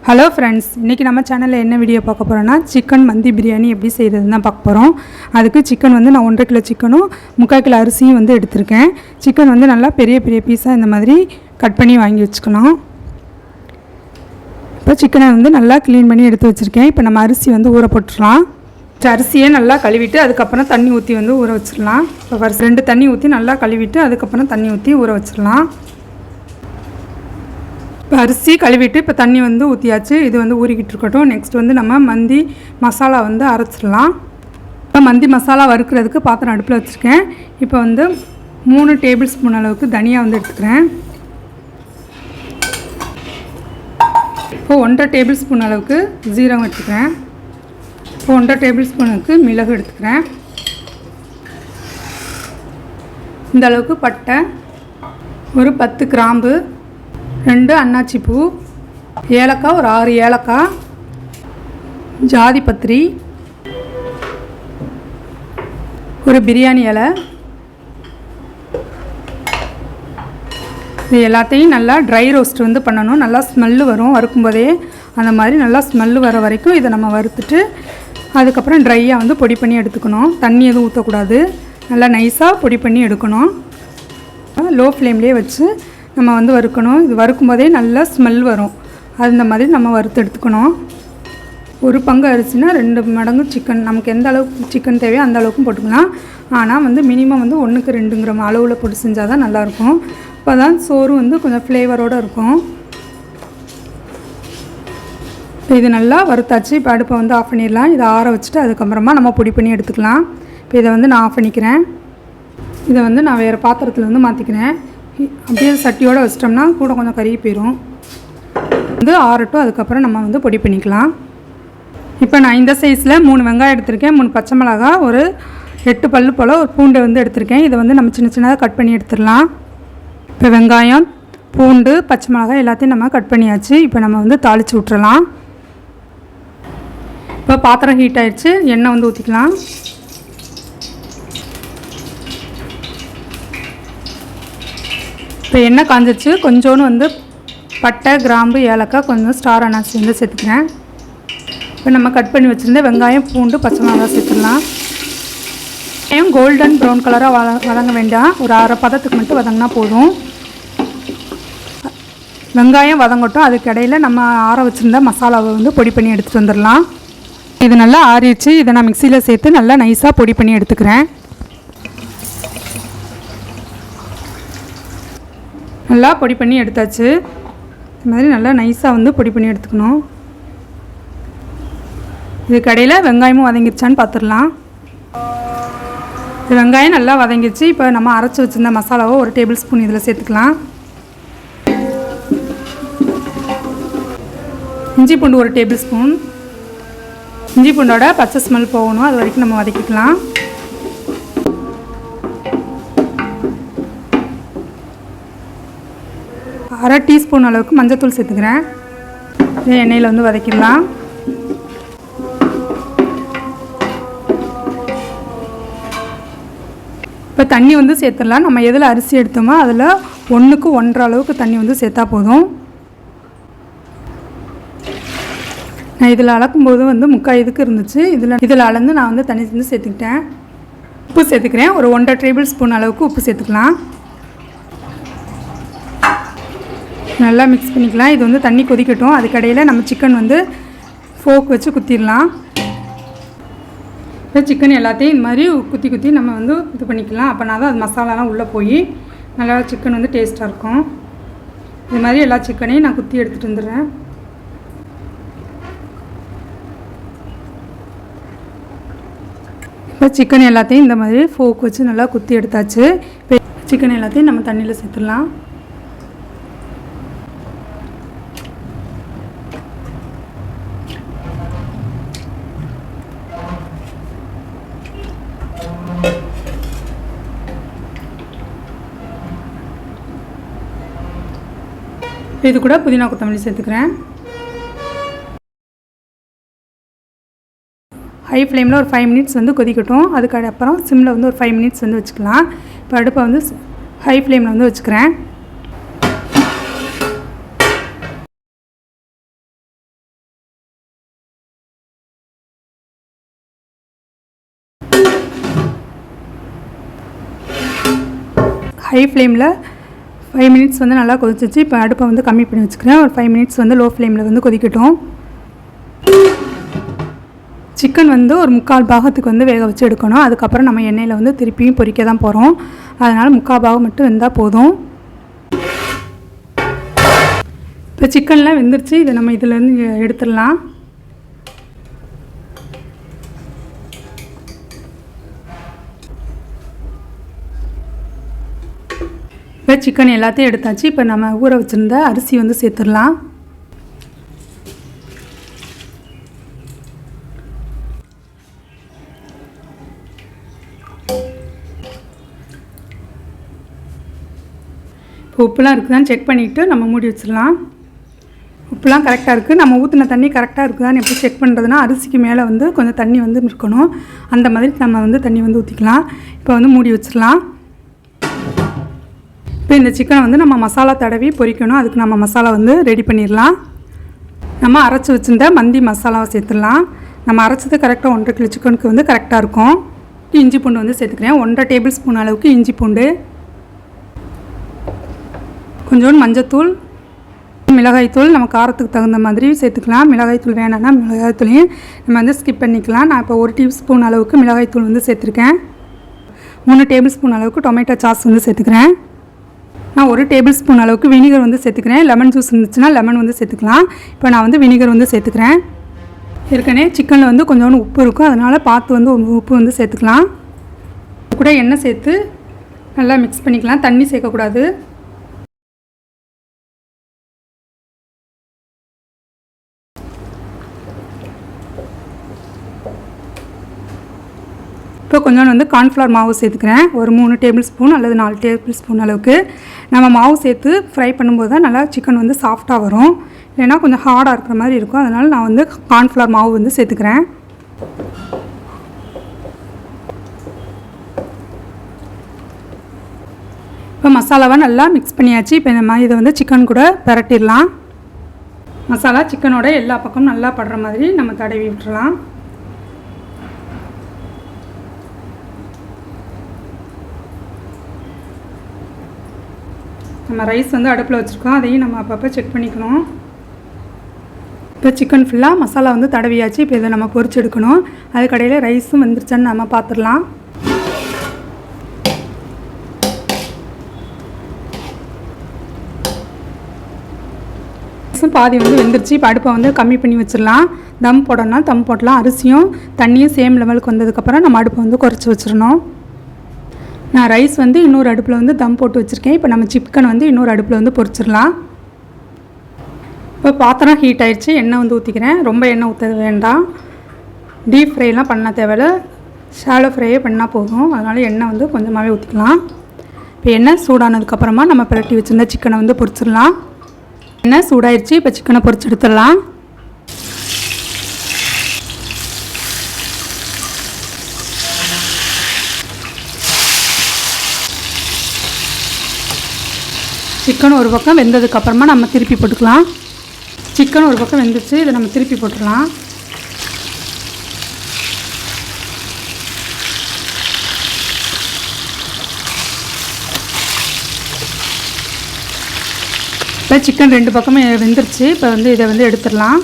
Hello friends, இன்றைக்கி நம்ம சேனலில் என்ன வீடியோ பார்க்க போகிறோன்னா சிக்கன் மந்தி பிரியாணி எப்படி செய்கிறதுன்னு தான் பார்க்க போகிறோம். அதுக்கு சிக்கன் வந்து நான் 1.5 கிலோ சிக்கனும் 3/4 கிலோ அரிசியும் வந்து எடுத்திருக்கேன். சிக்கன் வந்து நல்லா பெரிய பெரிய பீஸாக இந்த மாதிரி கட் பண்ணி வாங்கி வச்சுக்கலாம். இப்போ சிக்கனை வந்து நல்லா க்ளீன் பண்ணி எடுத்து வச்சுருக்கேன். இப்போ நம்ம அரிசி வந்து ஊற போட்டுடலாம். அரிசியை நல்லா கழுவிட்டு அதுக்கப்புறம் தண்ணி ஊற்றி வந்து ஊற வச்சிடலாம். இப்போ 2 தண்ணி ஊற்றி நல்லா கழுவிட்டு அதுக்கப்புறம் தண்ணி ஊற்றி ஊற வச்சிடலாம். இப்போ அரிசி கழுவிட்டு இப்போ தண்ணி வந்து ஊற்றியாச்சு. இது வந்து ஊறிக்கிட்டு இருக்கட்டும். நெக்ஸ்ட் வந்து நம்ம மந்தி மசாலா வந்து அரைச்சிடலாம். இப்போ மந்தி மசாலா வறுக்கிறதுக்கு பாத்திரம் அடுப்பில் வச்சுருக்கேன். இப்போ வந்து 3 டேபிள் ஸ்பூன் அளவுக்கு தனியா வந்து எடுத்துக்கிறேன். இப்போ 1.5 டேபிள் ஸ்பூன் அளவுக்கு ஜீரகம் எடுத்துக்கிறேன். இப்போ 1.5 டேபிள் ஸ்பூனுக்கு மிளகு எடுத்துக்கிறேன். இந்த அளவுக்கு பட்டை, ஒரு 10 கிராம்பு, 2 அன்னாச்சி பூ, ஏலக்காய் ஒரு 6 ஏலக்காய், ஜாதி பத்திரி, ஒரு பிரியாணி இலை. இது எல்லாத்தையும் நல்லா ட்ரை ரோஸ்ட் வந்து பண்ணணும். நல்லா ஸ்மெல்லு வரும் வறுக்கும்போதே. அந்த மாதிரி நல்லா ஸ்மெல்லு வர வரைக்கும் இதை நம்ம வறுத்துட்டு அதுக்கப்புறம் ட்ரையாக வந்து பொடி பண்ணி எடுத்துக்கணும். தண்ணி எதுவும் ஊற்றக்கூடாது. நல்லா நைஸாக பொடி பண்ணி எடுக்கணும். லோ ஃப்ளேம்லேயே வச்சு நம்ம வந்து வறுக்கணும். இது வறுக்கும்போதே நல்லா ஸ்மெல் வரும். அந்த மாதிரி நம்ம வறுத்து எடுத்துக்கணும். ஒரு பங்கு அரிசினா 2 மடங்கு சிக்கன். நமக்கு எந்த அளவுக்கு சிக்கன் தேவையோ அந்த அளவுக்கும் போட்டுக்கலாம். ஆனால் வந்து மினிமம் வந்து 1க்கு 2ங்கிற அளவில் போட்டு செஞ்சால் தான் நல்லாயிருக்கும். அப்போ தான் சோறு வந்து கொஞ்சம் ஃப்ளேவரோடு இருக்கும். இது நல்லா வறுத்தாச்சு. இப்போ அடுப்பை வந்து ஆஃப் பண்ணிடலாம். இதை ஆற வச்சுட்டு அதுக்கப்புறமா நம்ம பொடி பண்ணி எடுத்துக்கலாம். இப்போ இதை வந்து நான் ஆஃப் பண்ணிக்கிறேன். இதை வந்து நான் வேறு பாத்திரத்தில் வந்து மாற்றிக்கிறேன். அப்படியே சட்டியோடு வச்சிட்டோம்னா கூட கொஞ்சம் கருகி போயிடும். வந்து ஆறட்டும். அதுக்கப்புறம் நம்ம வந்து பொடி பண்ணிக்கலாம். இப்போ நான் இந்த சைஸில் 3 வெங்காயம் எடுத்திருக்கேன். 3 பச்சை மிளகா, ஒரு 8 பல்லு போல் ஒரு பூண்டு வந்து எடுத்திருக்கேன். இதை வந்து நம்ம சின்ன சின்னதாக கட் பண்ணி எடுத்துடலாம். இப்போ வெங்காயம், பூண்டு, பச்சை மிளகாய் எல்லாத்தையும் நம்ம கட் பண்ணியாச்சு. இப்போ நம்ம வந்து தாளித்து விட்டுறலாம். இப்போ பாத்திரம் ஹீட் ஆகிடுச்சு. எண்ணெய் வந்து ஊற்றிக்கலாம். இப்போ எண்ணெய் காஞ்சிச்சு. கொஞ்சோன்னு வந்து பட்டை, கிராம்பு, ஏலக்காய், கொஞ்சம் ஸ்டார் அனாசி வந்து சேர்த்துக்கிறேன். இப்போ நம்ம கட் பண்ணி வச்சுருந்த வெங்காயம், பூண்டு, பச்சை மிளகாய் சேர்த்துடலாம். வெங்காயம் கோல்டன் ப்ரௌன் கலராக வதங்க வேண்டாம். ஒரு அரை பதத்துக்கு மட்டும் வதங்கினா போதும். வெங்காயம் வதங்கட்டும். அதுக்கு இடையில் நம்ம ஆற வச்சுருந்த மசாலாவை வந்து பொடி பண்ணி எடுத்துகிட்டு வந்துடலாம். இது நல்லா ஆறிடுச்சு. இதை நான் மிக்சியில் சேர்த்து நல்லா நைஸாக பொடி பண்ணி எடுத்துக்கிறேன். நல்லா பொடி பண்ணி எடுத்தாச்சு. இது மாதிரி நல்லா நைஸாக வந்து பொடி பண்ணி எடுத்துக்கணும். இது கடையில் வெங்காயமும் வதங்கிடுச்சான்னு பார்த்துடலாம். இது வெங்காயம் நல்லா வதங்கிடுச்சு. இப்போ நம்ம அரைச்சி வச்சுருந்த மசாலாவை ஒரு டேபிள் ஸ்பூன் இதில் சேர்த்துக்கலாம். இஞ்சி பூண்டு ஒரு டேபிள் ஸ்பூன். இஞ்சி பூண்டோட பச்சை ஸ்மெல் போகணும். அது வரைக்கும் நம்ம வதக்கிக்கலாம். அரை டீஸ்பூன் அளவுக்கு மஞ்சத்தூள் சேர்த்துக்கிறேன். இதை எண்ணெயில் வந்து வதக்கிடலாம். இப்போ தண்ணி வந்து சேர்த்துடலாம். நம்ம எதில் அரிசி எடுத்தோமோ அதில் 1க்கு 1.5 அளவுக்கு தண்ணி வந்து சேர்த்தா போதும். நான் இதில் அளக்கும்போது வந்து 3/4 இதுக்கு இருந்துச்சு. இதில் அளந்து நான் வந்து தண்ணி வந்து சேர்த்துக்கிட்டேன். உப்பு சேர்த்துக்கிறேன். ஒரு 1.5 டேபிள் ஸ்பூன் அளவுக்கு உப்பு சேர்த்துக்கலாம். நல்லா மிக்ஸ் பண்ணிக்கலாம். இது வந்து தண்ணி கொதிக்கட்டும். அதுக்கடையில் நம்ம சிக்கன் வந்து ஃபோக் வச்சு குத்திடலாம். இப்போ சிக்கன் எல்லாத்தையும் இந்த மாதிரி குத்தி குத்தி நம்ம வந்து இது பண்ணிக்கலாம். அப்போனா தான் அது மசாலாலாம் உள்ளே போய் நல்லா சிக்கன் வந்து டேஸ்ட்டாக இருக்கும். இது மாதிரி எல்லா சிக்கனையும் நான் குத்தி எடுத்துகிட்டு வந்துடுறேன். இப்போ சிக்கன் எல்லாத்தையும் இந்த மாதிரி ஃபோக் வச்சு நல்லா குத்தி எடுத்தாச்சு. இப்போ சிக்கன் எல்லாத்தையும் நம்ம தண்ணியில் சேர்த்துடலாம். இது கூட புதினா கொத்தமல்லி சேர்த்துக்கிறேன். ஹை ஃப்ளேமில் ஒரு 5 மினிட்ஸ் வந்து கொதிக்கட்டும். அதுக்கு அப்புறம் சிம்மில் வந்து ஒரு 5 மினிட்ஸ் வந்து வச்சுக்கலாம். இப்போ அடுப்பை வந்து ஹை ஃப்ளேமில் வந்து வச்சுக்கிறேன். ஹை ஃப்ளேமில் 5 மினிட்ஸ் வந்து நல்லா கொதிச்சிச்சு. இப்போ அடுப்பை வந்து கம்மி பண்ணி வச்சுக்கிறேன். ஒரு 5 மினிட்ஸ் வந்து லோ ஃப்ளேமில் வந்து கொதிக்கட்டும். சிக்கன் வந்து ஒரு 3/4 பாகத்துக்கு வந்து வேக வச்சு எடுக்கணும். அதுக்கப்புறம் நம்ம எண்ணெயில் வந்து திருப்பியும் பொரிக்க தான் போகிறோம். அதனால் 3/4 பாகம் மட்டும் வெந்தால் போதும். இப்போ சிக்கன்லாம் வெந்துருச்சு. இதை நம்ம இதிலேருந்து எடுத்துடலாம். இப்போ சிக்கன் எல்லாத்தையும் எடுத்தாச்சு. இப்போ நம்ம ஊற வச்சுருந்த அரிசி வந்து சேர்த்துடலாம். இப்போ உப்புலாம் இருக்குதான்னு செக் பண்ணிவிட்டு நம்ம மூடி வச்சிடலாம். உப்புலாம் கரெக்டாக இருக்குது. நம்ம ஊற்றின தண்ணி கரெக்டாக இருக்குதான்னு எப்படி செக் பண்ணுறதுனா, அரிசிக்கு மேலே வந்து கொஞ்சம் தண்ணி வந்து இருக்கணும். அந்த மாதிரி நம்ம வந்து தண்ணி வந்து ஊற்றிக்கலாம். இப்போ வந்து மூடி வச்சிடலாம். இப்போ இந்த சிக்கனை வந்து நம்ம மசாலா தடவி பொரிக்கணும். அதுக்கு நம்ம மசாலா வந்து ரெடி பண்ணிடலாம். நம்ம அரைச்சி வச்சுருந்த மந்தி மசாலாவை சேர்த்துடலாம். நம்ம அரைச்சது கரெக்டாக 1.5 கிலோ சிக்கனுக்கு வந்து கரெக்டாக இருக்கும். இஞ்சி பூண்டு வந்து சேர்த்துக்கிறேன். 1.5 டேபிள் ஸ்பூன் அளவுக்கு இஞ்சி பூண்டு, கொஞ்சோண்டு மஞ்சத்தூள், மிளகாய்த்தூள் நம்ம காரத்துக்கு தகுந்த மாதிரி சேர்த்துக்கலாம். மிளகாய்த்தூள் வேணான்னா மிளகாய்த்தூளையும் நம்ம வந்து ஸ்கிப் பண்ணிக்கலாம். நான் இப்போ 1 டீஸ்பூன் அளவுக்கு மிளகாய்த்தூள் வந்து சேர்த்துருக்கேன். 3 டேபிள் ஸ்பூன் அளவுக்கு டொமேட்டோ சாஸ் வந்து சேர்த்துக்கிறேன். நான் 1 டேபிள் ஸ்பூன் அளவுக்கு வினிகர் வந்து சேர்த்துக்கிறேன். லெமன் ஜூஸ் இருந்துச்சுன்னா லெமன் வந்து சேர்த்துக்கலாம். இப்போ நான் வந்து வினிகர் வந்து சேர்த்துக்கிறேன். ஏற்கனவே சிக்கனில் வந்து கொஞ்சோண்டு உப்பு இருக்கும். அதனால் பார்த்து வந்து உப்பு வந்து சேர்த்துக்கலாம். கூட எண்ணெய் சேர்த்து நல்லா மிக்ஸ் பண்ணிக்கலாம். தண்ணி சேர்க்கக்கூடாது. இப்போ கொஞ்சோண்டு வந்து கார்ன்ஃப்ளவர் மாவு சேர்த்துக்கிறேன். ஒரு 3 டேபிள் ஸ்பூன் அல்லது 4 டேபிள் ஸ்பூன் அளவுக்கு. நம்ம மாவு சேர்த்து ஃப்ரை பண்ணும்போது தான் நல்லா சிக்கன் வந்து சாஃப்டாக வரும். இல்லைன்னா கொஞ்சம் ஹார்டாக இருக்கிற மாதிரி இருக்கும். அதனால் நான் வந்து கார்ன்ஃப்ளவர் மாவு வந்து சேர்த்துக்கிறேன். இப்போ மசாலாவை நல்லா மிக்ஸ் பண்ணியாச்சு. இப்போ நம்ம இதை வந்து சிக்கன் கூட பிரட்டிடலாம். மசாலா சிக்கனோட எல்லா பக்கமும் நல்லா படுற மாதிரி நம்ம தடவி விட்டுறலாம். நம்ம ரைஸ் வந்து அடுப்பில் வச்சுருக்கோம். அதையும் நம்ம அப்பப்போ செக் பண்ணிக்கணும். இப்போ சிக்கன் ஃபுல்லாக மசாலா வந்து தடவியாச்சு. இப்போ இதை நம்ம பொரிச்சு எடுக்கணும். அதுக்கடையில் ரைஸும் வந்துருச்சான்னு நம்ம பார்த்துடலாம். ரைஸும் பாதி வந்து வெந்துருச்சு. இப்போ அடுப்பை வந்து கம்மி பண்ணி வச்சிடலாம். தம் போடணும்னா தம் போடலாம். அரிசியும் தண்ணியும் சேம் லெவலுக்கு வந்ததுக்கப்புறம் நம்ம அடுப்பை வந்து குறைச்சி வச்சிடணும். நான் ரைஸ் வந்து இன்னொரு அடுப்பில் வந்து தம் போட்டு வச்சுருக்கேன். இப்போ நம்ம சிக்கன் வந்து இன்னொரு அடுப்பில் வந்து பொரிச்சிடலாம். இப்போ பாத்திரம் ஹீட் ஆகிடுச்சு. எண்ணெய் வந்து ஊற்றிக்கிறேன். ரொம்ப எண்ணெய் ஊற்ற வேண்டாம். டீப் ஃப்ரைலாம் பண்ண தேவையில்ல. ஷாலோ ஃப்ரையே பண்ணால் போதும். அதனால் எண்ணெய் வந்து கொஞ்சமாகவே ஊற்றிக்கலாம். இப்போ எண்ணெய் சூடானதுக்கப்புறமா நம்ம பிரட்டி வச்சுருந்த சிக்கனை வந்து பொரிச்சிடலாம். எண்ணெய் சூடாயிடுச்சு. இப்போ சிக்கனை பொரிச்சு எடுத்துடலாம். சிக்கன் ஒரு பக்கம் வெந்ததுக்கப்புறமா நம்ம திருப்பி போட்டுக்கலாம். சிக்கன் ஒரு பக்கம் வெந்துச்சு. இதை நம்ம திருப்பி போட்டுடலாம். இப்போ சிக்கன் 2 பக்கமும் வெந்துருச்சு. இப்போ வந்து இதை வந்து எடுத்துடலாம்.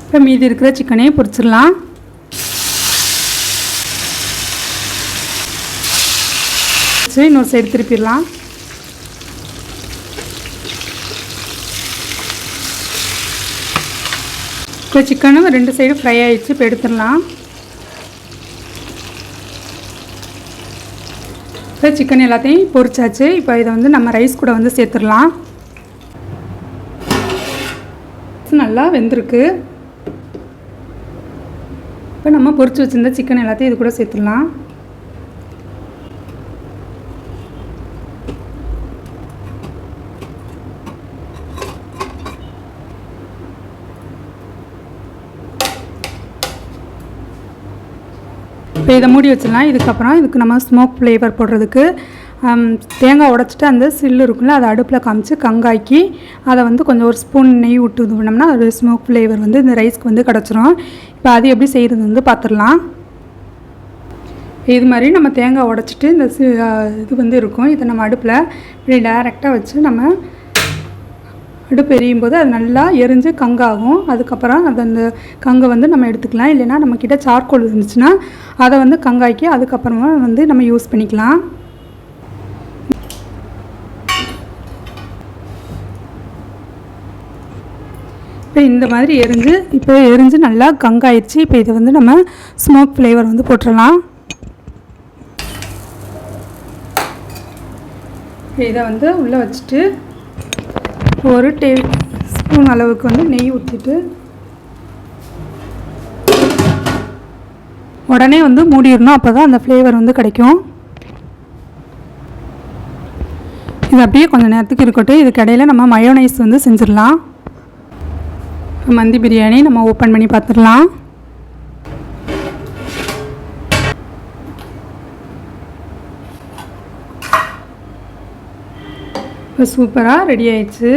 இப்போ மீதி இருக்கிற சிக்கனையும் பொரிச்சிடலாம். இன்னொரு சைடு திருப்பிடலாம். இப்போ சிக்கனும் 2 சைடு ஃப்ரை ஆகிடுச்சு. இப்போ எடுத்துடலாம். இப்போ சிக்கன் எல்லாத்தையும் பொரிச்சாச்சு. இப்போ இதை வந்து நம்ம ரைஸ் கூட வந்து சேர்த்துடலாம். நல்லா வெந்திருக்கு. இப்போ நம்ம பொரிச்சு வச்சுருந்த சிக்கன் எல்லாத்தையும் இது கூட சேர்த்துடலாம். இப்போ இதை மூடி வச்சிடலாம். இதுக்கப்புறம் இதுக்கு நம்ம ஸ்மோக் ஃப்ளேவர் போடுறதுக்கு தேங்காய் உடச்சிட்டு அந்த சில்லு இருக்குல்ல அதை அடுப்பில் காமிச்சு கங்காய்க்கி அதை வந்து கொஞ்சம் ஒரு ஸ்பூன் நெய் விட்டு இது பண்ணோம்னா ஒரு ஸ்மோக் ஃப்ளேவர் வந்து இந்த ரைஸ்க்கு வந்து கிடச்சிரும். இப்போ அது எப்படி செய்கிறது வந்து பார்த்துடலாம். இது மாதிரி நம்ம தேங்காய் உடைச்சிட்டு இந்த இது வந்து இருக்கும், இதை நம்ம அடுப்பில் இப்படி டைரெக்டாக வச்சு நம்ம அடுப்பு எரியும் போது அது நல்லா எரிஞ்சு கங்காகும். அதுக்கப்புறம் அது அந்த கங்கை வந்து நம்ம எடுத்துக்கலாம். இல்லைன்னா நம்மக்கிட்ட சார்கோல் இருந்துச்சுன்னா அதை வந்து கங்காய்க்கு அதுக்கப்புறமா வந்து நம்ம யூஸ் பண்ணிக்கலாம். இப்போ இந்த மாதிரி எரிஞ்சு நல்லா கங்காயிடுச்சு. இப்போ இதை வந்து நம்ம ஸ்மோக் ஃப்ளேவர் வந்து போட்டுடலாம். இதை வந்து உள்ளே வச்சுட்டு ஒரு டேபிள்ஸ்பூன் அளவுக்கு வந்து நெய் ஊற்றிட்டு உடனே வந்து மூடிடணும். அப்போ தான் அந்த ஃப்ளேவர் வந்து கிடைக்கும். இது அப்படியே கொஞ்சம் நேரத்துக்கு இருக்கட்டும். இதுக்கு இடையில நம்ம மயோனைஸ் வந்து செஞ்சிடலாம். மந்தி பிரியாணி நம்ம ஓப்பன் பண்ணி பார்த்துடலாம். இப்போ சூப்பராக ரெடி ஆயிடுச்சு.